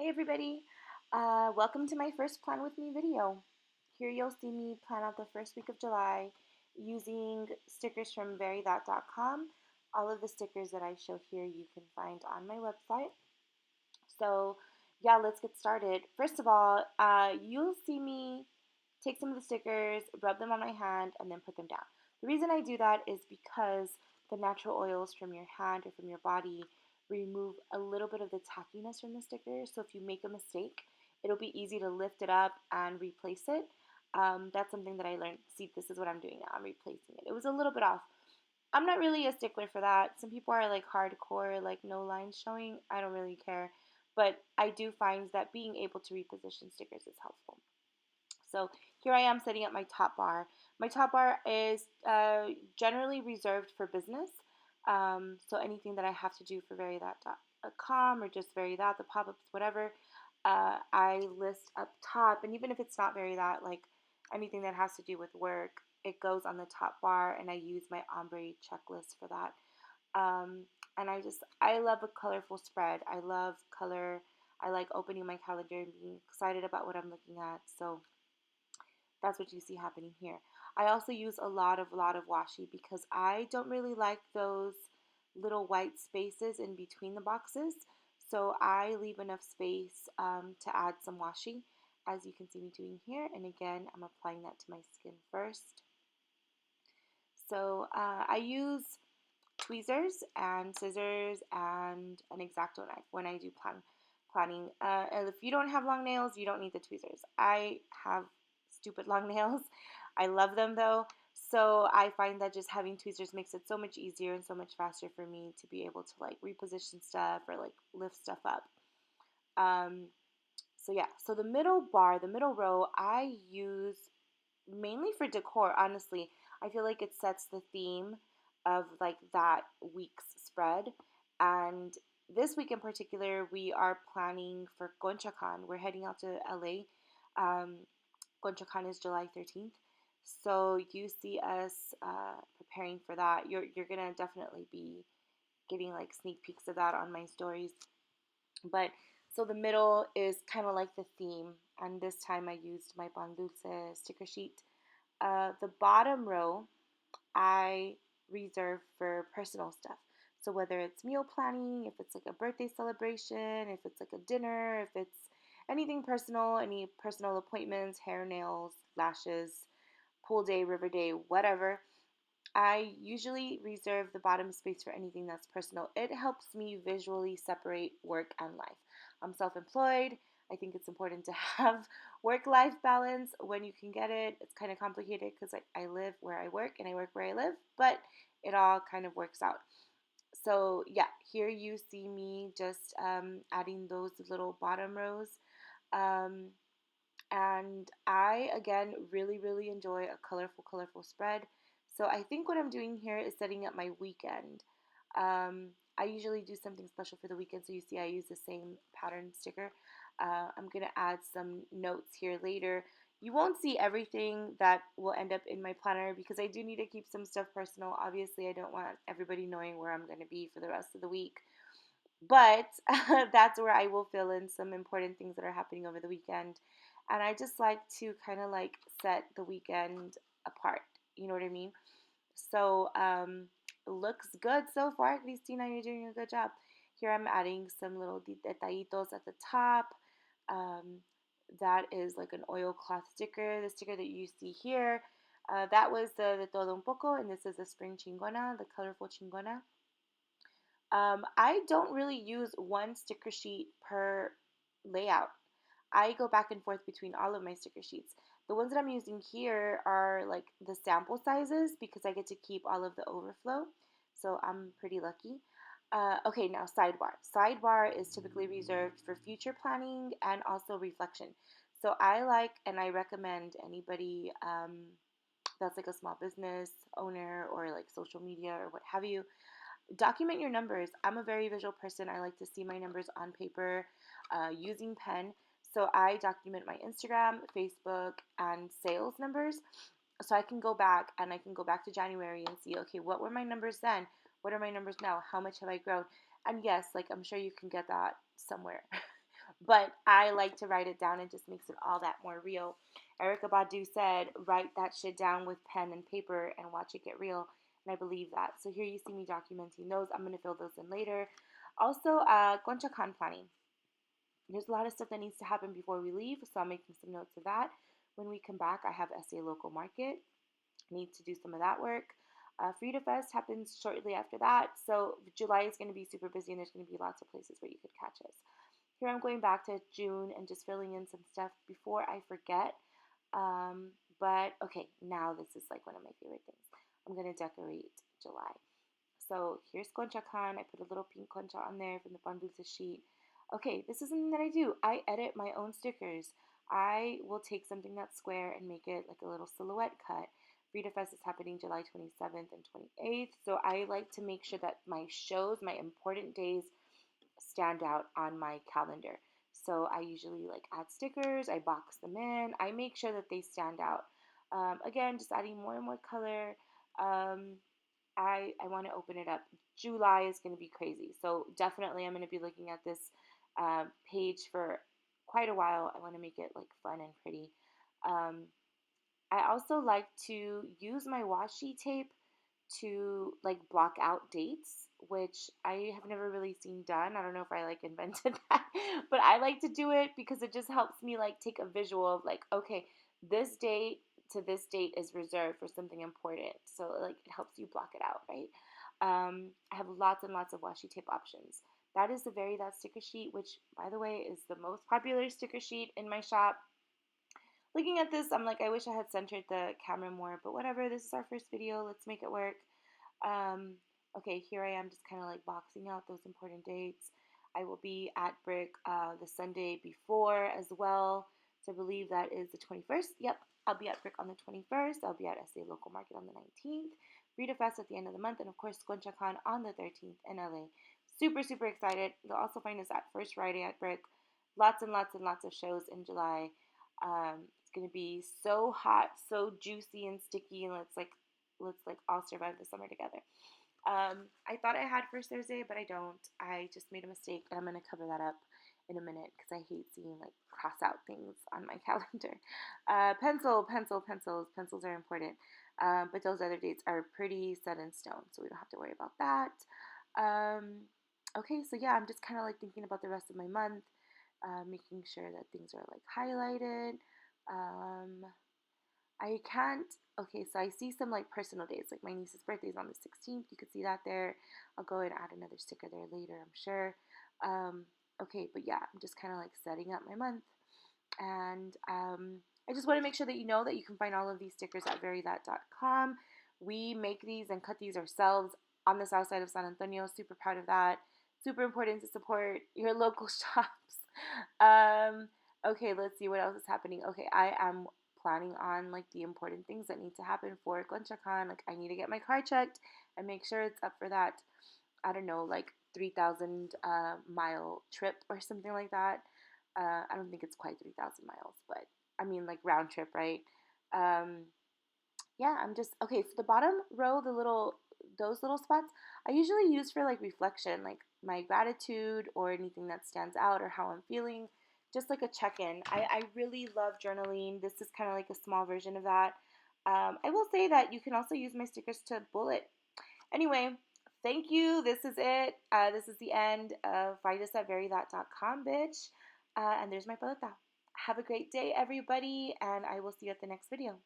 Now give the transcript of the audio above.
Hey everybody, welcome to my first Plan With Me video. Here you'll see me plan out the first week of July using stickers from verythat.com. All of the stickers that I show here you can find on my website. So yeah, let's get started. First of all, you'll see me take some of the stickers, rub them on my hand, and then put them down. The reason I do that is because the natural oils from your hand or from your body remove a little bit of the tackiness from the sticker. So if you make a mistake, it'll be easy to lift it up and replace it. That's something that I learned. See, this is what I'm doing now. I'm replacing it. It was a little bit off. I'm not really a stickler for that. Some people are like hardcore, like no lines showing. I don't really care. But I do find that being able to reposition stickers is helpful. So here I am setting up my top bar. My top bar is generally reserved for business. So anything that I have to do for verythat.com or just verythat, the pop-ups, whatever, I list up top. And even if it's not verythat, like anything that has to do with work, it goes on the top bar, and I use my ombre checklist for that. And I love a colorful spread. I love color. I like opening my calendar and being excited about what I'm looking at. So that's what you see happening here. I also use a lot of washi because I don't really like those little white spaces in between the boxes. So I leave enough space to add some washi, as you can see me doing here. And again, I'm applying that to my skin first. So I use tweezers and scissors and an X-Acto knife when I do planning. And if you don't have long nails, you don't need the tweezers. I have stupid long nails. I love them though. So I find that just having tweezers makes it so much easier and so much faster for me to be able to like reposition stuff or like lift stuff up. Um, so yeah, so the middle bar, the middle row, I use mainly for decor, honestly. I feel like it sets the theme of like that week's spread. And this week in particular, we are planning for ConchaCon. We're heading out to LA. Um, ConchaCon is July 13th. So you see us preparing for that. You're gonna definitely be getting like sneak peeks of that on my stories. But so the middle is kind of like the theme, and this time I used my Pan Dulce sticker sheet. The bottom row I reserve for personal stuff. So whether it's meal planning, if it's like a birthday celebration, if it's like a dinner, if it's anything personal, any personal appointments, hair, nails, lashes, pool day, river day, whatever, I usually reserve the bottom space for anything that's personal. It helps me visually separate work and life. I'm self employed. I think it's important to have work life balance when you can get it. It's kind of complicated because I live where I work and I work where I live, but it all kind of works out. So, yeah, here you see me just adding those little bottom rows. Um, and I, again, really enjoy a colorful spread. So I think what I'm doing here is setting up my weekend. I usually do something special for the weekend, so you see I use the same pattern sticker. I'm going to add some notes here later. You won't see everything that will end up in my planner because I do need to keep some stuff personal. Obviously, I don't want everybody knowing where I'm going to be for the rest of the week. But that's where I will fill in some important things that are happening over the weekend. And I just like to kind of like set the weekend apart. You know what I mean? So, looks good so far, Cristina. You're doing a good job. Here I'm adding some little detallitos at the top. Um, that is like an oilcloth sticker. The sticker that you see here, that was the de todo un poco, and this is the spring chingona, the colorful chingona. I don't really use one sticker sheet per layout. I go back and forth between all of my sticker sheets. The ones that I'm using here are like the sample sizes because I get to keep all of the overflow. So I'm pretty lucky. Okay, now sidebar. Sidebar is typically reserved for future planning and also reflection. So I like and I recommend anybody that's like a small business owner or like social media or what have you, document your numbers. I'm a very visual person. I like to see my numbers on paper using pen. So I document my Instagram, Facebook, and sales numbers. So I can go back and I can go back to January and see, okay, what were my numbers then? What are my numbers now? How much have I grown? And yes, like I'm sure you can get that somewhere. but I like to write it down. It just makes it all that more real. Erykah Badu said, write that shit down with pen and paper and watch it get real. And I believe that. So here you see me documenting those. I'm going to fill those in later. Also, Concha Khan planning. There's a lot of stuff that needs to happen before we leave, so I'm making some notes of that. When we come back, I have SA Local Market. Need to do some of that work. Frida Fest happens shortly after that, so July is going to be super busy and there's going to be lots of places where you could catch us. Here I'm going back to June and just filling in some stuff before I forget. But okay, now this is like one of my favorite things. I'm going to decorate July. So here's Concha Khan. I put a little pink concha on there from the Bambusa sheet. Okay, this is something that I do. I edit my own stickers. I will take something that's square and make it like a little silhouette cut. Frida Fest is happening July 27th and 28th. So I like to make sure that my shows, my important days, stand out on my calendar. So I usually like add stickers, I box them in, I make sure that they stand out. Again, just adding more and more color. I want to open it up. July is going to be crazy. So definitely I'm going to be looking at this page for quite a while. I want to make it like fun and pretty. Um, I also like to use my washi tape to like block out dates, which I have never really seen done. I don't know if I like invented that, but I like to do it because it just helps me like take a visual of like, okay, this date to this date is reserved for something important. So like it helps you block it out, right? I have lots and lots of washi tape options. That is the Very That sticker sheet, which by the way is the most popular sticker sheet in my shop. Looking at this, I'm like, I wish I had centered the camera more, but whatever. This is our first video. Let's make it work. Um, okay, here I am just kind of like boxing out those important dates. I will be at Brick the Sunday before as well. So I believe that is the 21st. Yep, I'll be at Brick on the 21st. I'll be at SA Local Market on the 19th. Frida Fest at the end of the month. And of course, Concha Khan on the 13th in LA. Super, super excited. You'll also find us at First Friday at Brick. Lots and lots and lots of shows in July. It's gonna be so hot, so juicy and sticky, and let's like all survive the summer together. I thought I had First Thursday, but I don't. I just made a mistake, and I'm gonna cover that up in a minute because I hate seeing like cross out things on my calendar. Pencils. Pencils are important, but those other dates are pretty set in stone, so we don't have to worry about that. Um, okay, so yeah, I'm just kind of like thinking about the rest of my month, making sure that things are like highlighted. Um, I can't. Okay, so I see some like personal days, like my niece's birthday is on the 16th. You could see that there. I'll go and add another sticker there later, I'm sure. Um, okay, but yeah, I'm just kind of like setting up my month. And I just want to make sure that you know that you can find all of these stickers at verythat.com. We make these and cut these ourselves on the south side of San Antonio. Super proud of that. Super important to support your local shops. Okay, let's see what else is happening. Okay, I am planning on like the important things that need to happen for Concha Khan. Like I need to get my car checked and make sure it's up for that. I don't know, like 3,000 mile trip or something like that. I don't think it's quite 3,000 miles, but I mean like round trip, right? Um, yeah, I'm just okay. So the bottom row, those little spots, I usually use for like reflection, like my gratitude or anything that stands out or how I'm feeling, just like a check in. I really love journaling. This is kind of like a small version of that. I will say that you can also use my stickers to bullet. Anyway, thank you. This is it. This is the end of Find Us at verythat.com, bitch. And there's my pelota. Have a great day, everybody, and I will see you at the next video.